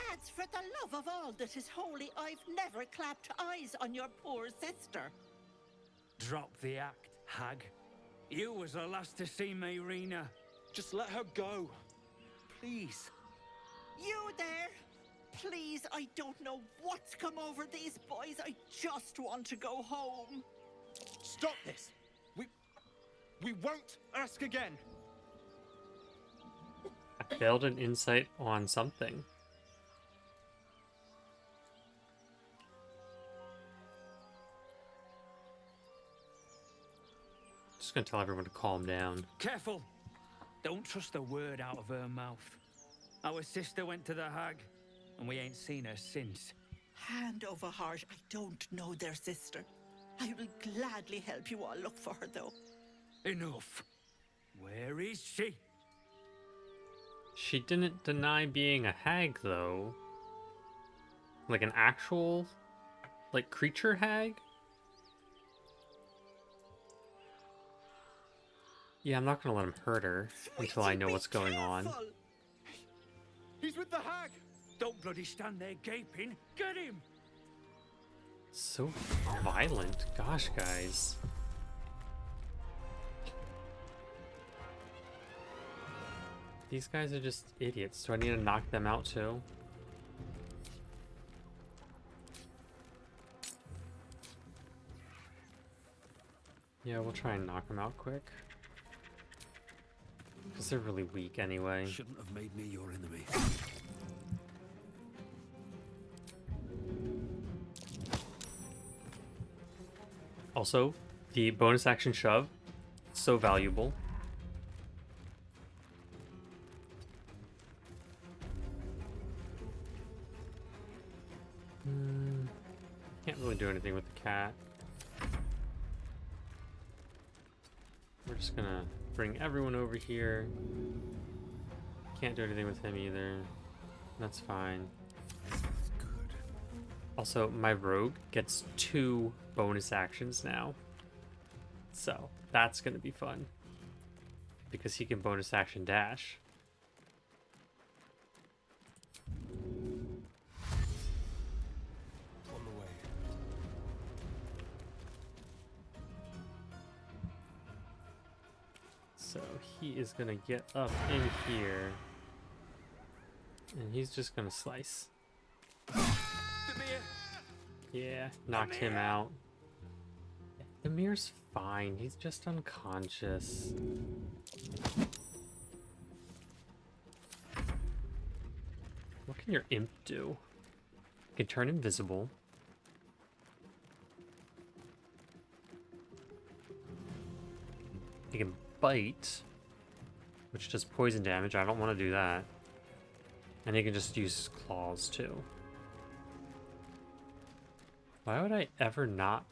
Lads, for the love of all that is holy, I've never clapped eyes on your poor sister. Drop the act, hag. You was the last to see me, Rena. Just let her go. Please. You there? Please, I don't know what's come over these boys. I just want to go home. Stop this. We won't ask again. I failed an insight on something. Just gonna tell everyone to calm down. Careful! Don't trust a word out of her mouth. Our sister went to the hag, and we ain't seen her since. Hand over heart, I don't know their sister. I will gladly help you all look for her, though. Enough. Where is she? She didn't deny being a hag, though. Like an actual, like, creature hag? Yeah, I'm not gonna let him hurt her until I know what's going on. He's with the hag! Don't bloody stand there gaping. Get him! So violent. Gosh, guys. These guys are just idiots. Do I need to knock them out too? Yeah, we'll try and knock them out quick. Because they're really weak anyway. Shouldn't have made me your enemy. Also, the bonus action shove, so valuable. Can't really do anything with the cat. We're just gonna bring everyone over here. Can't do anything with him either. That's fine. Also, my rogue gets 2 bonus actions now. So, that's gonna be fun. Because he can bonus action dash. On the way. So, he is gonna get up in here. And he's just gonna slice. Yeah, knocked him out. The mirror's fine. He's just unconscious. What can your imp do? You can turn invisible. You can bite, which does poison damage. I don't want to do that. And you can just use claws too. Why would I ever not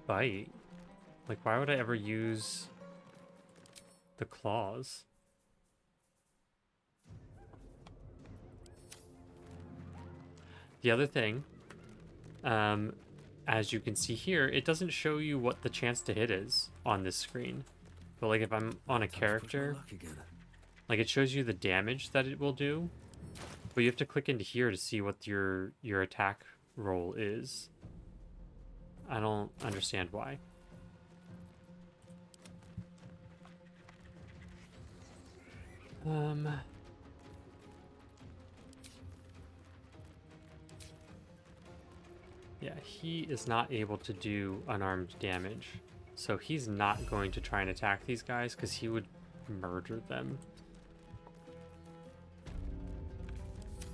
bite? Like, why would I ever use the claws? The other thing, as you can see here, it doesn't show you what the chance to hit is on this screen. But like if I'm on a character, like it shows you the damage that it will do, but you have to click into here to see what your attack roll is. I don't understand why. Yeah, he is not able to do unarmed damage. So he's not going to try and attack these guys because he would murder them.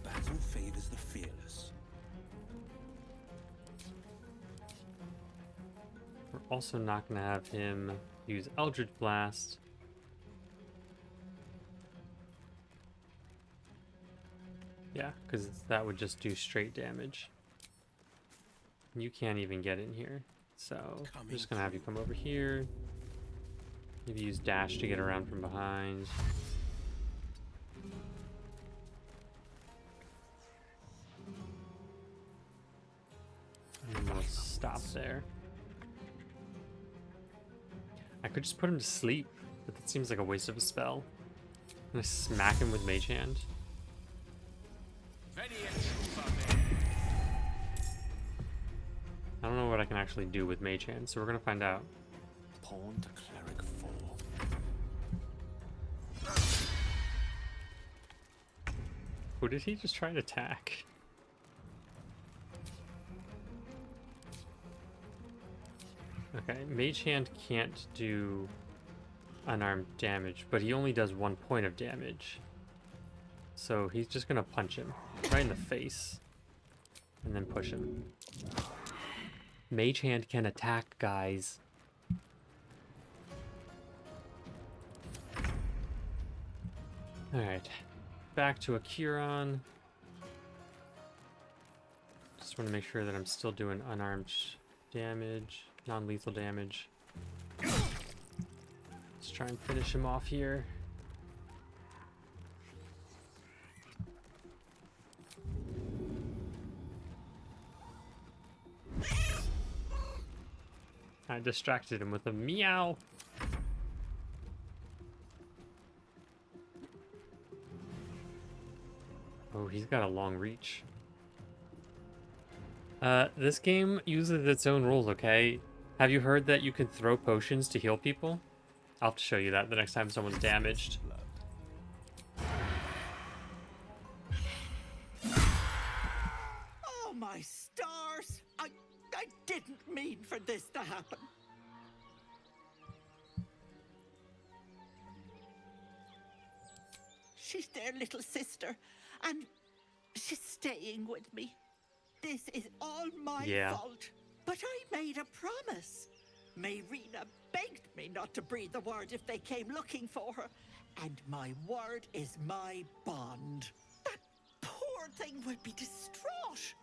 Battle favors the fearless. We're also not going to have him use Eldritch Blast. Yeah, because that would just do straight damage. You can't even get in here. So I'm just going to have you come over here. Maybe use dash to get around from behind. And we'll stop there. I could just put him to sleep, but that seems like a waste of a spell. I'm gonna smack him with Mage Hand. I don't know what I can actually do with Mage Hand, so we're gonna find out. Pawn to cleric 4. Who did he just try to attack? Okay, Mage Hand can't do unarmed damage, but he only does 1 point of damage. So he's just gonna punch him right in the face and then push him. Mage Hand can attack, guys. Alright, back to Akkierron. Just want to make sure that I'm still doing unarmed damage, non-lethal damage. Let's try and finish him off here. I distracted him with a meow. Oh, he's got a long reach. This game uses its own rules, okay? Have you heard that you can throw potions to heal people? I'll have to show you that the next time someone's damaged. Oh, my stars! I didn't mean for this to happen. She's their little sister, and she's staying with me. This is all my fault. But I made a promise. Mayrina begged me not to breathe a word if they came looking for her. And my word is my bond. That poor thing will be distraught.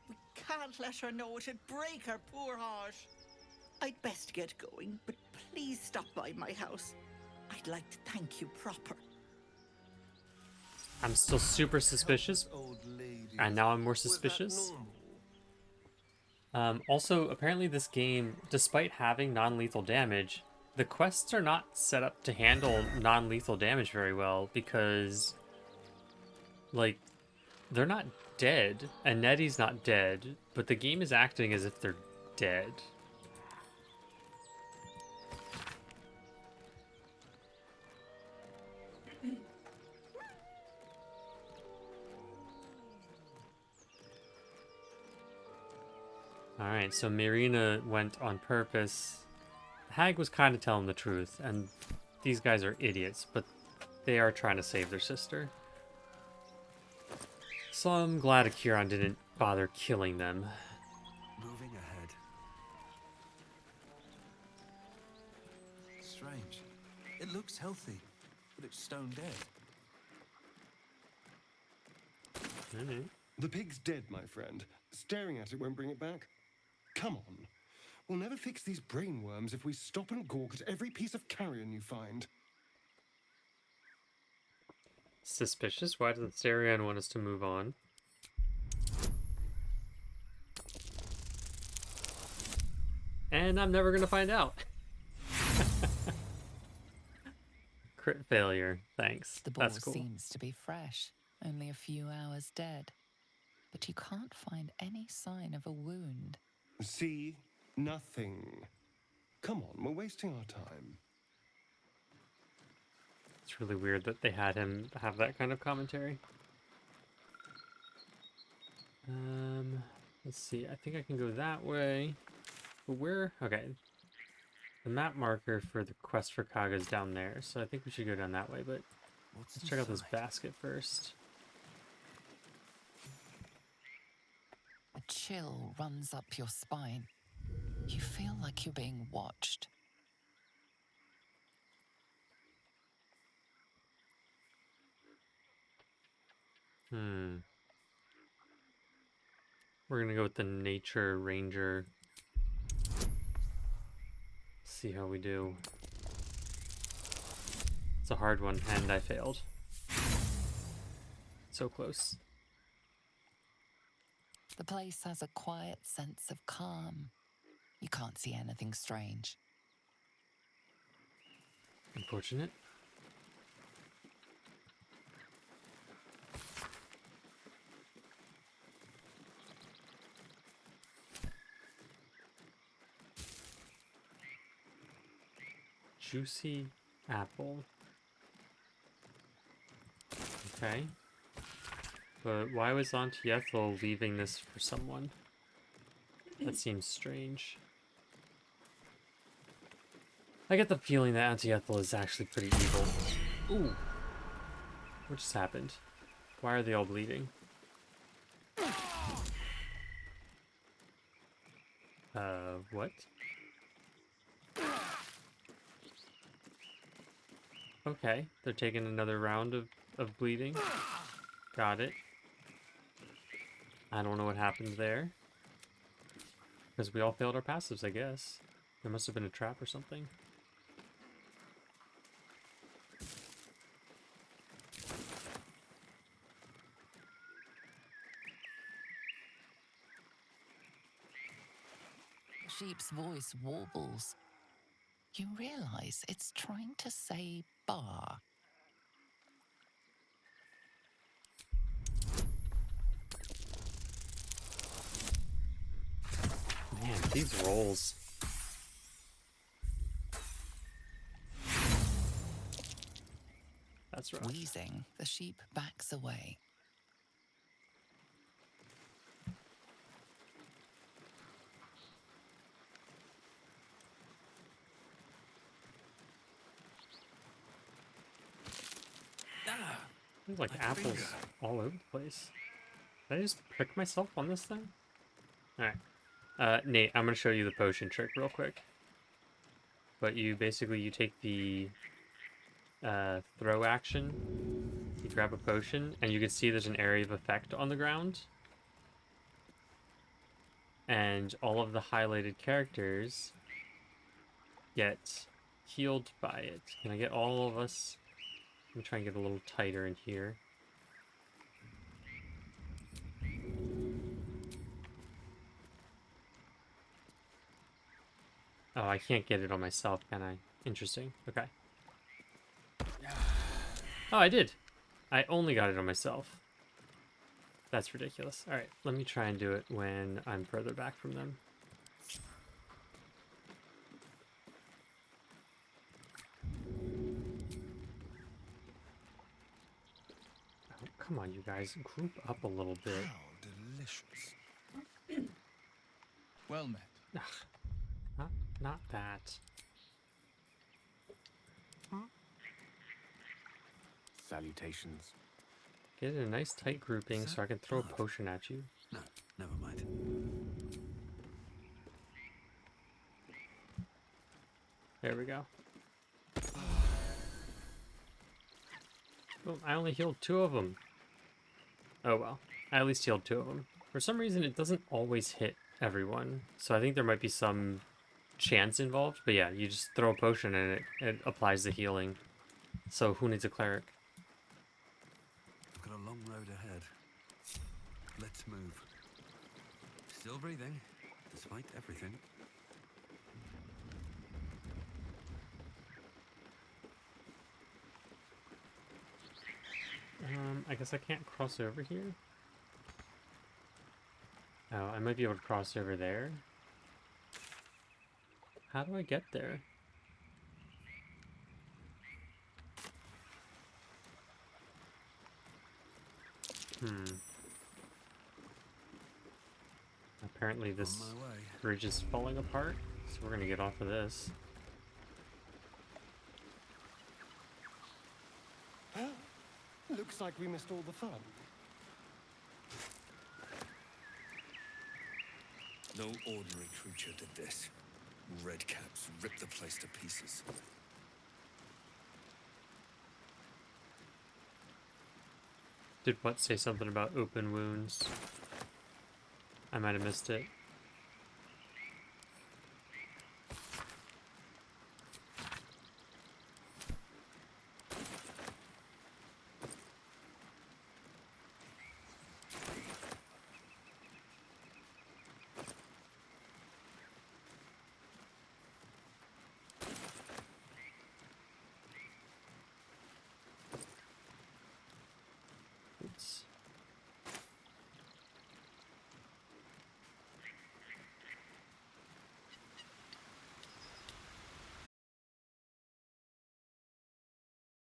We can't let her know. It'd break her poor heart. I'd best get going, but please stop by my house. I'd like to thank you proper. I'm still super suspicious, and now I'm more suspicious. Also, apparently this game, despite having non-lethal damage, the quests are not set up to handle non-lethal damage very well because, like, they're not dead, and Nettie's not dead, but the game is acting as if they're dead. Alright, so Mayrina went on purpose. Hag was kind of telling the truth, and these guys are idiots, but they are trying to save their sister. So I'm glad Akkierron didn't bother killing them. Moving ahead. Strange. It looks healthy, but it's stone dead. The pig's dead, my friend. Staring at it won't bring it back. Come on. We'll never fix these brainworms if we stop and gawk at every piece of carrion you find. Suspicious? Why does the Starion want us to move on? And I'm never gonna find out. Crit failure. Thanks. The ball That's cool. seems to be fresh, only a few hours dead. But you can't find any sign of a wound. See? Nothing. Come on, we're wasting our time. It's really weird that they had him have that kind of commentary. Let's see. I think I can go that way. But where? Okay. The map marker for the quest for Kaga is down there, so I think we should go down that way, but let's check out this basket first. A chill runs up your spine. You feel like you're being watched. We're gonna go with the Nature Ranger. See how we do. It's a hard one, and I failed. So close. The place has a quiet sense of calm. You can't see anything strange. Unfortunate. juicy apple. Okay. But why was Auntie Ethel leaving this for someone? That seems strange. I get the feeling that Auntie Ethel is actually pretty evil. Ooh. What just happened? Why are they all bleeding? What? Okay, they're taking another round of bleeding. Got it. I don't know what happened there. Because we all failed our passives, I guess. There must have been a trap or something. Sheep's voice warbles. You realize it's trying to say bar. Man, these rolls. That's rough. Wheezing, the sheep backs away. There's like apples all over the place. Did I just prick myself on this thing? Alright. Nate, I'm going to show you the potion trick real quick. But you take the throw action, you grab a potion, and you can see there's an area of effect on the ground. And all of the highlighted characters get healed by it. Can I get all of us? Let me try and get a little tighter in here. Oh, I can't get it on myself, can I? Interesting. Okay. Oh, I did. I only got it on myself. That's ridiculous. Alright, let me try and do it when I'm further back from them. Oh, come on, you guys. Group up a little bit. How delicious. Well met. Ugh, not that. Salutations. Get in a nice tight grouping so I can throw a potion at you. No, never mind. There we go. Boom, I only healed 2 of them. Oh well, I at least healed 2 of them. For some reason, it doesn't always hit everyone, so I think there might be some chance involved. But yeah, you just throw a potion and it applies the healing. So who needs a cleric? I've got a long road ahead. Let's move. Still breathing, despite everything. I guess I can't cross over here. Oh, I might be able to cross over there. How do I get there? Apparently this bridge is falling apart, so we're gonna get off of this. Looks like we missed all the fun. No ordinary creature did this. Redcaps ripped the place to pieces. Did what say something about open wounds? I might have missed it. Oops.